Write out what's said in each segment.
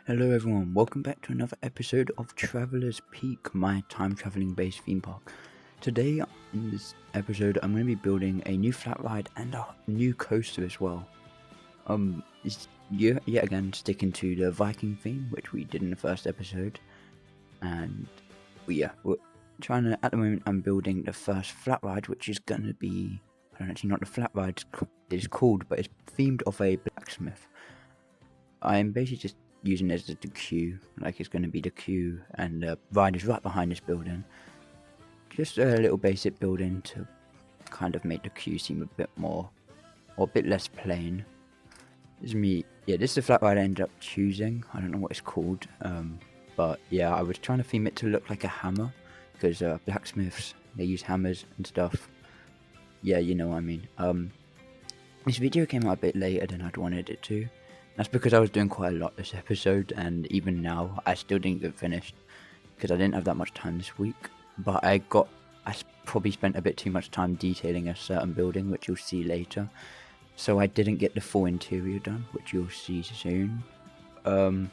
Hello everyone, welcome back to another episode of Traveller's Peak, my time traveling based theme park. Today in this episode I'm going to be building a new flat ride and a new coaster as well. It's yet again sticking to the Viking theme which we did in the first episode, and we're trying to, at the moment I'm building the first flat ride, which is going to be, I don't actually know what the flat ride is called, but it's themed of a blacksmith. I'm basically just using it as the queue, like it's going to be the queue, and the ride is right behind this building. Just a little basic building to kind of make the queue seem a bit more, or a bit less plain. This is me, this is the flat ride I ended up choosing. I don't know what it's called, but yeah, I was trying to theme it to look like a hammer, because blacksmiths, they use hammers and stuff. Yeah, you know what I mean. This video came out a bit later than I'd wanted it to. That's because I was doing quite a lot this episode, and even now I still didn't get finished because I didn't have that much time this week. But I probably spent a bit too much time detailing a certain building, which you'll see later. So I didn't get the full interior done, which you'll see soon. But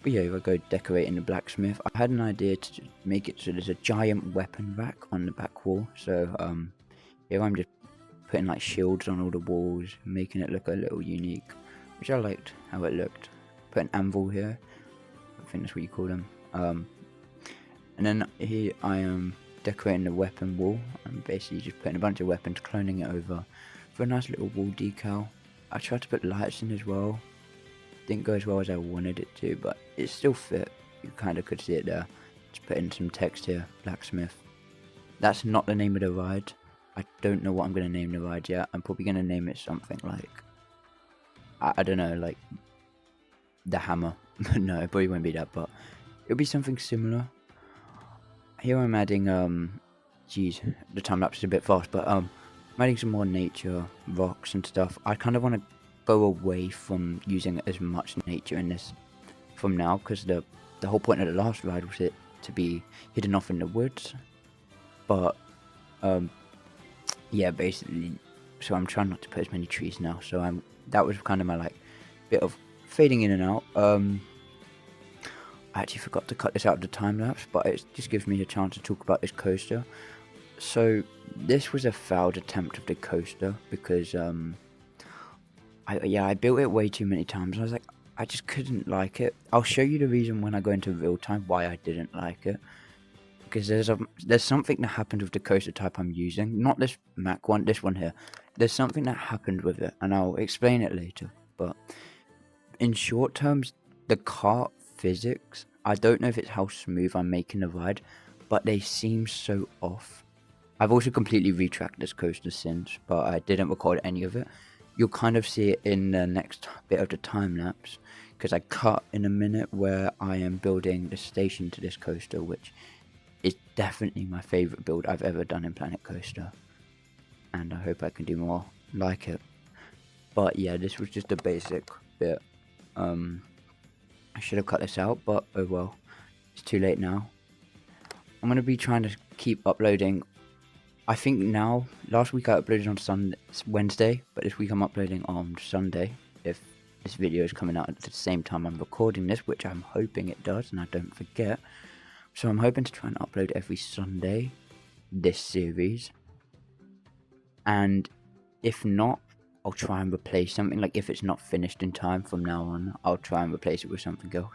yeah, if I go decorating the blacksmith, I had an idea to make it so there's a giant weapon rack on the back wall. So here I'm just putting like shields on all the walls, making it look a little unique, which I liked how it looked. Put an anvil here, I think that's what you call them. And then here I am decorating the weapon wall. I'm basically just putting a bunch of weapons, cloning it over for a nice little wall decal. I tried to put lights in as well. Didn't go as well as I wanted it to, but it still fit. You kind of could see it there. Just put in some text here, blacksmith. That's not the name of the ride. I don't know what I'm going to name the ride yet. I'm probably going to name it something like, I don't know, like the hammer. No, it probably won't be that, but it'll be something similar. Here I'm adding, the time lapse is a bit fast, but I'm adding some more nature, rocks and stuff. I kind of want to go away from using as much nature in this from now, because the whole point of the last ride was it to be hidden off in the woods. But, yeah, basically, so I'm trying not to put as many trees now, so that was kind of my like bit of fading in and out. I actually forgot to cut this out of the time lapse, but it just gives me a chance to talk about this coaster. So this was a failed attempt of the coaster because I built it way too many times. I was like, I just couldn't like it. I'll show you the reason when I go into real time why I didn't like it. Because there's something that happened with the coaster type I'm using, not this Mac one, this one here. There's something that happened with it, and I'll explain it later. But in short terms, the kart physics, I don't know if it's how smooth I'm making the ride, but they seem so off. I've also completely retracked this coaster since, but I didn't record any of it. You'll kind of see it in the next bit of the time lapse, because I cut in a minute where I am building the station to this coaster, which is definitely my favourite build I've ever done in Planet Coaster, and I hope I can do more like it. But yeah, this was just a basic bit. I should have cut this out, but oh well, it's too late now. I'm going to be trying to keep uploading. I think now, last week I uploaded on Wednesday, but this week I'm uploading on Sunday, if this video is coming out at the same time I'm recording this, which I'm hoping it does and I don't forget. So I'm hoping to try and upload every Sunday this series, and if not, I'll try and replace something. Like if it's not finished in time from now on, I'll try and replace it with something else,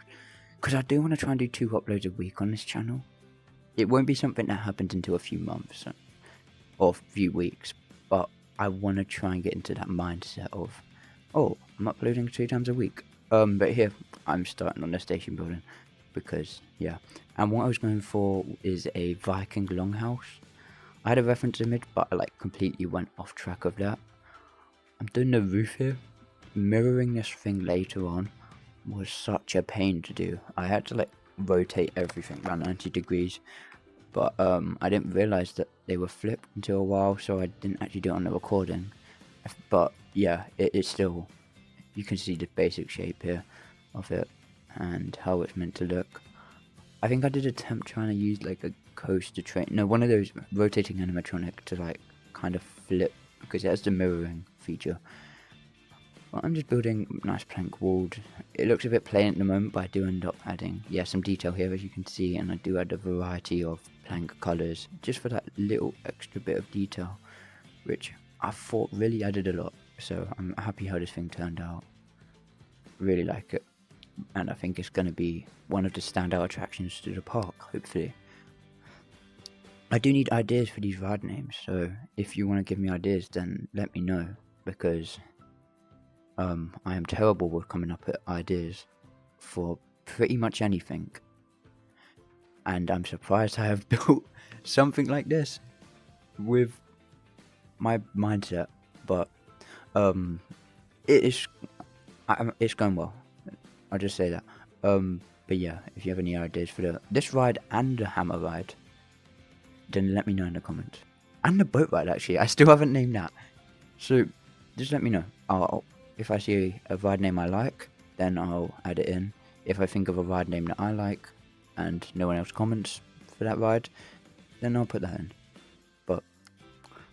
because I do want to try and do 2 uploads a week on this channel. It won't be something that happens until a few months or a few weeks, but I want to try and get into that mindset of, oh, I'm uploading 2 times a week. But here I'm starting on the station building, because yeah. And what I was going for is a Viking longhouse. I had a reference image, but I like completely went off track of that. I'm doing the roof here. Mirroring this thing later on was such a pain to do. I had to like rotate everything around 90 degrees, but I didn't realize that they were flipped until a while, so I didn't actually do it on the recording. But yeah, it's still, you can see the basic shape here of it and how it's meant to look. I think I did attempt trying to use like a coaster train, no, one of those rotating animatronic to like kind of flip, because it has the mirroring feature. Well, I'm just building nice plank walled. It looks a bit plain at the moment, but I do end up adding, some detail here, as you can see, and I do add a variety of plank colours, just for that little extra bit of detail, which I thought really added a lot. So I'm happy how this thing turned out. Really like it, and I think it's going to be one of the standout attractions to the park, hopefully. I do need ideas for these ride names, so if you want to give me ideas, then let me know, because I am terrible with coming up with ideas for pretty much anything. And I'm surprised I have built something like this with my mindset, but it's going well. I'll just say that. But yeah, if you have any ideas for this ride and the hammer ride, then let me know in the comments. And the boat ride, actually, I still haven't named that. So just let me know. If I see a ride name I like, then I'll add it in. If I think of a ride name that I like and no one else comments for that ride, then I'll put that in. But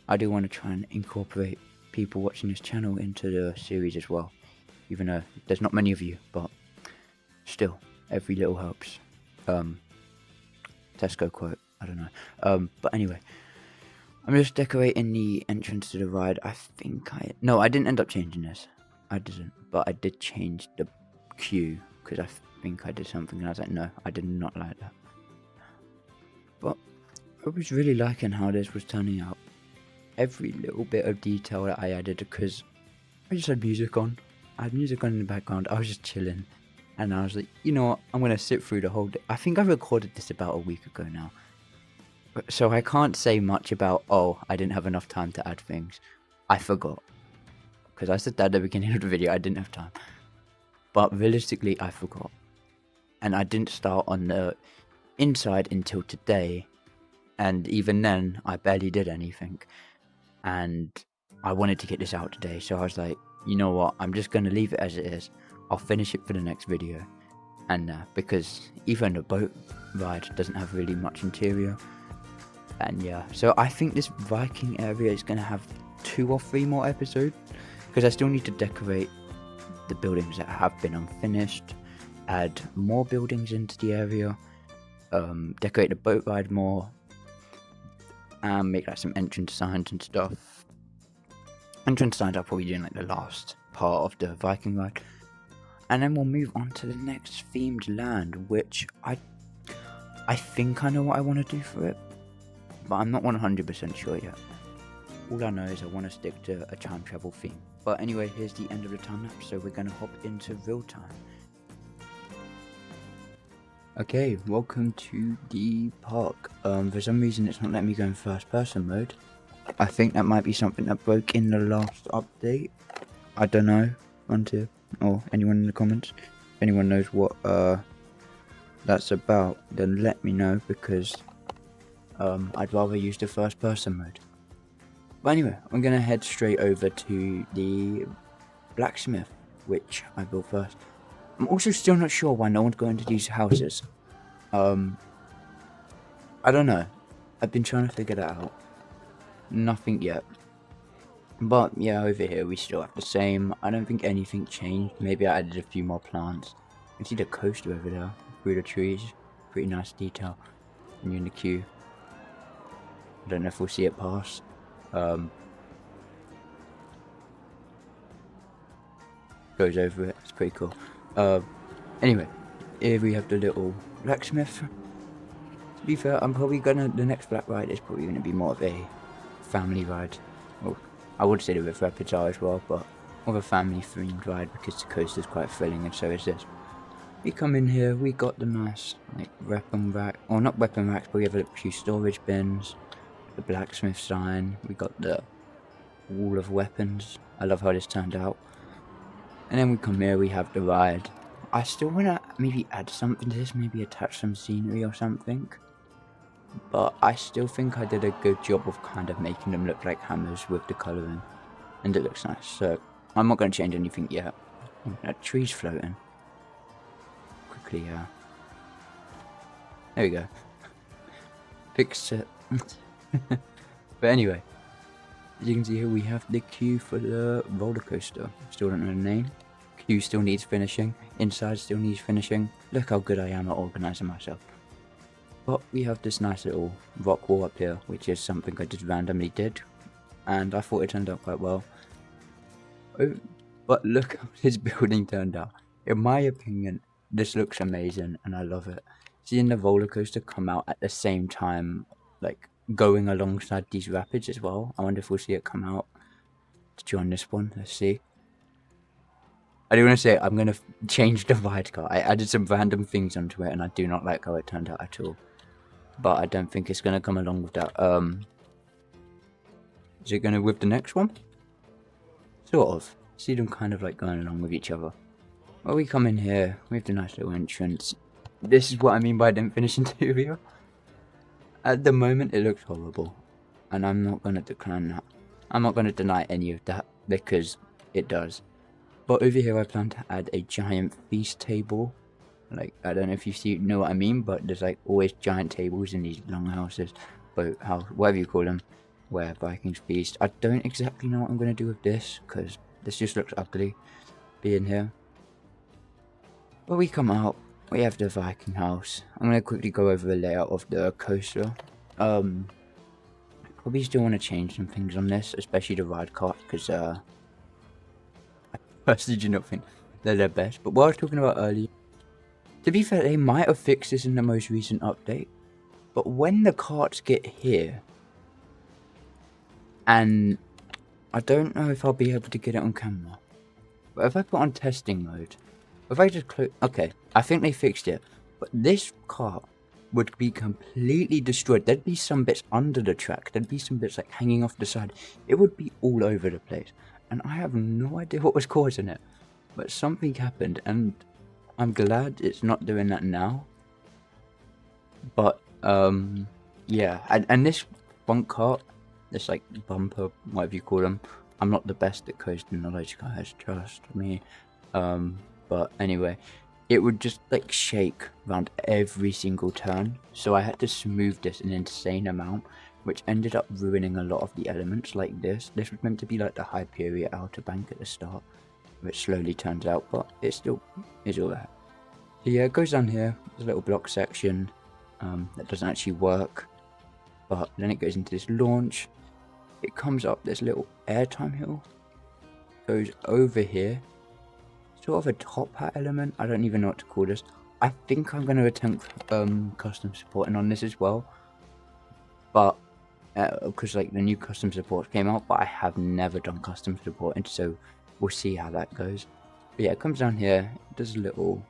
I do want to try and incorporate people watching this channel into the series as well, even though there's not many of you, but still, every little helps. Tesco quote, I don't know. But anyway, I'm just decorating the entrance to the ride. No, I didn't end up changing this. I didn't, but I did change the queue, because I think I did something and I was like, no, I did not like that. But I was really liking how this was turning out. Every little bit of detail that I added, because I just had music on. I had music on in the background. I was just chilling, and I was like, you know what, I'm going to sit through the whole day. I think I recorded this about a week ago now. So I can't say much about, I didn't have enough time to add things. I forgot. Because I said that at the beginning of the video, I didn't have time. But realistically, I forgot. And I didn't start on the inside until today. And even then, I barely did anything. And I wanted to get this out today. So I was like, you know what, I'm just going to leave it as it is. I'll finish it for the next video. And because even the boat ride doesn't have really much interior. And yeah, so I think this Viking area is going to have 2 or 3 more episodes, because I still need to decorate the buildings that have been unfinished, add more buildings into the area, decorate the boat ride more, and make like some entrance signs and stuff. Entrance signs I'll probably do in like the last part of the Viking ride, and then we'll move on to the next themed land, which I think I know what I want to do for it, but I'm not 100% sure yet. All I know is I want to stick to a time travel theme. But anyway, here's the end of the time lapse, so we're going to hop into real time. Okay, welcome to the park. For some reason it's not letting me go in first person mode. I think that might be something that broke in the last update. I don't know, or anyone in the comments. If anyone knows what that's about, then let me know, because I'd rather use the first person mode. But anyway, I'm going to head straight over to the blacksmith, which I built first. I'm also still not sure why no one's going to these houses. I don't know. I've been trying to figure that out. Nothing yet. But yeah, over here we still have the same. I don't think anything changed. Maybe I added a few more plants. You can see the coaster over there through the trees. Pretty nice detail. And you're in the queue. I don't know if we'll see it pass. Goes over it. It's pretty cool. Anyway, here we have the little blacksmith. To be fair, the next black ride is probably gonna be more of a family ride. Well, I would say with repertoire as well, but more of a family themed ride, because the coaster is quite thrilling, and so is this. We come in here, we got the nice like weapon rack, or not weapon racks, but we have a few storage bins. The blacksmith sign, we got the wall of weapons. I love how this turned out. And then we come here, we have the ride. I still want to maybe add something to this, maybe attach some scenery or something. But I still think I did a good job of kind of making them look like hammers with the colouring. And it looks nice, so I'm not going to change anything yet. That tree's floating. Quickly, there we go. Fix it. But anyway, As you can see here, we have the queue for the roller coaster. Still don't know the name. Queue still needs finishing. Inside still needs finishing. Look how good I am at organising myself. But we have this nice little rock wall up here, which is something I just randomly did, and I thought it turned out quite well. Oh, but look how this building turned out. In my opinion, this looks amazing and I love it. Seeing the roller coaster come out at the same time, like going alongside these rapids as well. I wonder if we'll see it come out to join this one. Let's see. I do want to say I'm going to change the ride car. I added some random things onto it and I do not like how it turned out at all. But I don't think it's going to come along with that. Is it going to with the next one? Sort of. See them kind of like going along with each other. Well, we come in here, we have the nice little entrance. This is what I mean by I didn't finish interior. At the moment, it looks horrible. And I'm not going to decline that. I'm not going to deny any of that, because it does. But over here, I plan to add a giant feast table. Like, I don't know if you know what I mean, but there's like always giant tables in these longhouses, boathouse, whatever you call them, where Vikings feast. I don't exactly know what I'm going to do with this, because this just looks ugly, being here. But we come out, we have the Viking house. I'm going to quickly go over the layout of the coaster. Probably still want to change some things on this, especially the ride cart, because I personally do not think they're the best. But what I was talking about earlier, to be fair, they might have fixed this in the most recent update. But when the carts get here, and I don't know if I'll be able to get it on camera, but if I put on testing mode, if I just click, okay, I think they fixed it, but this cart would be completely destroyed. There'd be some bits under the track, there'd be some bits like hanging off the side. It would be all over the place, and I have no idea what was causing it, but something happened, and I'm glad it's not doing that now. But yeah, and this front cart, this like bumper, whatever you call them, I'm not the best at coaster knowledge, guys, trust me. But anyway, it would just like shake around every single turn, so I had to smooth this an insane amount, which ended up ruining a lot of the elements. Like this was meant to be like the Hyperia outer bank at the start, which slowly turns out, but it still is all that. So yeah, it goes down here, there's a little block section that doesn't actually work, but then it goes into this launch. It comes up this little airtime hill, goes over here, sort of a top hat element. I don't even know what to call this. I think I'm going to attempt custom supporting on this as well, but because like the new custom support came out, but I have never done custom supporting, so we'll see how that goes. But yeah, it comes down here, it does a little,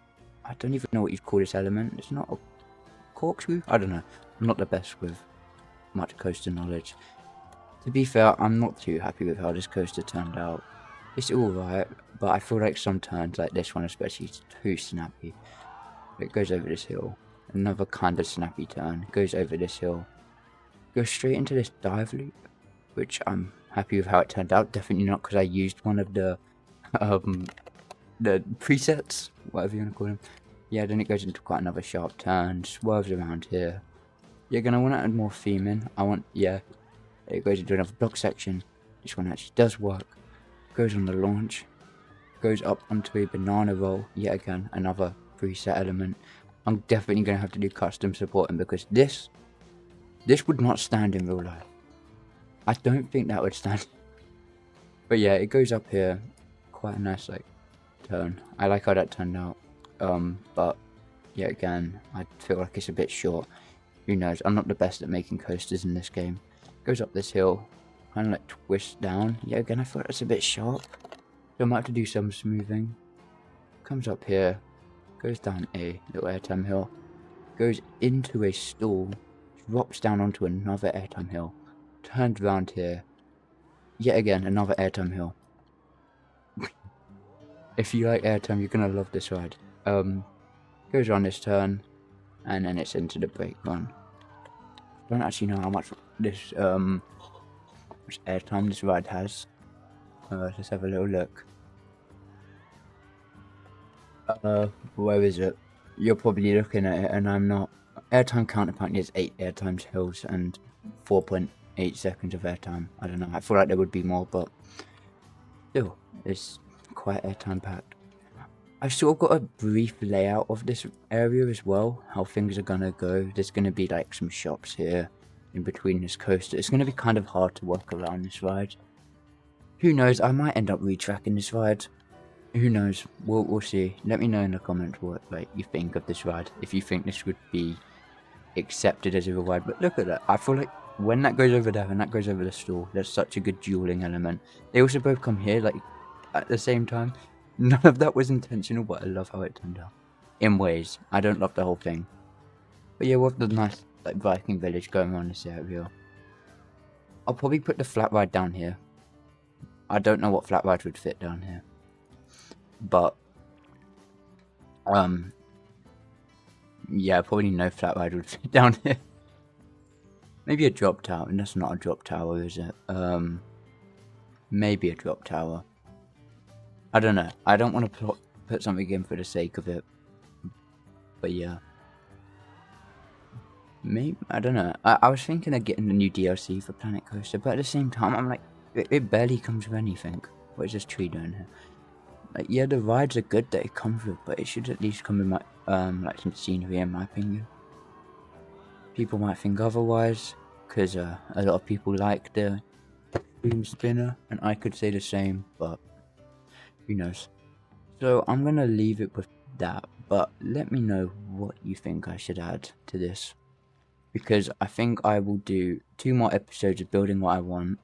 I don't even know what you'd call this element. It's not a corkscrew? I don't know. I'm not the best with much coaster knowledge. To be fair, I'm not too happy with how this coaster turned out. It's alright, but I feel like some turns like this one especially is too snappy. It goes over this hill. Another kind of snappy turn. Goes over this hill. Goes straight into this dive loop, which I'm happy with how it turned out. Definitely not because I used one of the presets, whatever you want to call them. Yeah, then it goes into quite another sharp turn, swerves around here. You're going to want to add more theming. Yeah, it goes into another block section. This one actually does work. Goes on the launch. Goes up onto a banana roll. Yet again, another preset element. I'm definitely going to have to do custom supporting because this would not stand in real life. I don't think that would stand. But yeah, it goes up here. Quite a nice like turn. I like how that turned out. But yeah, again, I feel like it's a bit short. Who knows? I'm not the best at making coasters in this game. Goes up this hill, kind of like twists down. Yeah, again, I feel like it's a bit sharp. So I might have to do some smoothing. Comes up here, goes down a little airtime hill, goes into a stall, drops down onto another airtime hill, turns around here. Yet again, another airtime hill. If you like airtime, you're gonna love this ride. Goes on this turn, and then it's into the brake run. Don't actually know how much this which airtime this ride has. Let's have a little look. Where is it? You're probably looking at it, and I'm not. Airtime count apparently is 8 airtime hills and 4.8 8 seconds of airtime. I don't know, I feel like there would be more, but still, it's quite airtime packed. I've sort of got a brief layout of this area as well, how things are gonna go. There's gonna be like some shops here in between this coaster. It's gonna be kind of hard to work around this ride. Who knows, I might end up retracking this ride. Who knows, we'll see. Let me know in the comments what you think of this ride, if you think this would be accepted as a ride. But look at that, I feel like when that goes over there and that goes over the store, there's such a good dueling element. They also both come here like at the same time. None of that was intentional, but I love how it turned out. In ways, I don't love the whole thing. But yeah, with the nice like Viking village going on this area. I'll probably put the flat ride down here. I don't know what flat ride would fit down here. But yeah, probably no flat ride would fit down here. Maybe a drop tower, and that's not a drop tower, is it? Maybe a drop tower. I don't know. I don't want to put something in for the sake of it. But yeah. Maybe, I don't know. I was thinking of getting the new DLC for Planet Coaster, but at the same time, I'm like, it barely comes with anything. What is this tree doing here? Like, yeah, the rides are good that it comes with, but it should at least come with my, like some scenery in my opinion. People might think otherwise, because a lot of people like the boom spinner, and I could say the same, but who knows. So I'm gonna leave it with that, but let me know what you think I should add to this, because I think I will do 2 more episodes of building what I want,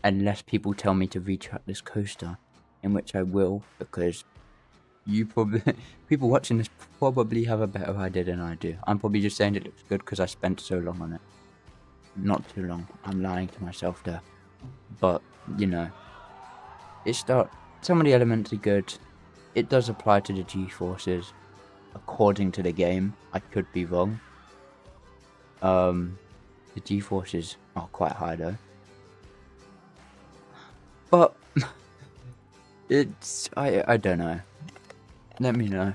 unless people tell me to retrack this coaster, in which I will, because you probably people watching this probably have a better idea than I do. I'm probably just saying it looks good because I spent so long on it. Not too long, I'm lying to myself there, but you know, some of the elements are good. It does apply to the G-forces according to the game. I could be wrong. The G-forces are quite high though, but I don't know. Let me know,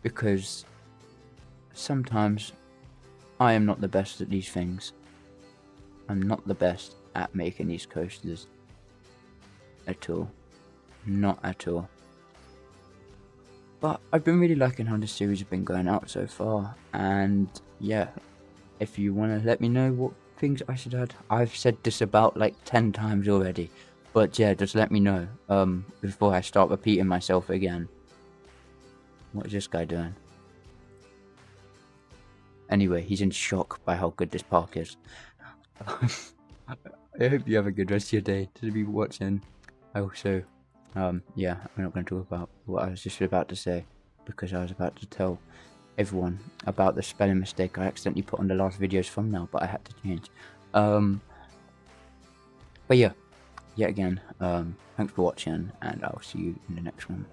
because sometimes I am not the best at these things. I'm not the best at making these coasters at all. Not at all. But I've been really liking how this series has been going out so far, and yeah, if you want to let me know what things I should add. I've said this about like 10 times already, but yeah, just let me know before I start repeating myself again. What is this guy doing? Anyway, he's in shock by how good this park is. I hope you have a good rest of your day. To be watching. I also, yeah, I'm not going to talk about what I was just about to say, because I was about to tell everyone about the spelling mistake I accidentally put on the last video's thumbnail, but I had to change. But yeah, yet again, thanks for watching, and I'll see you in the next one.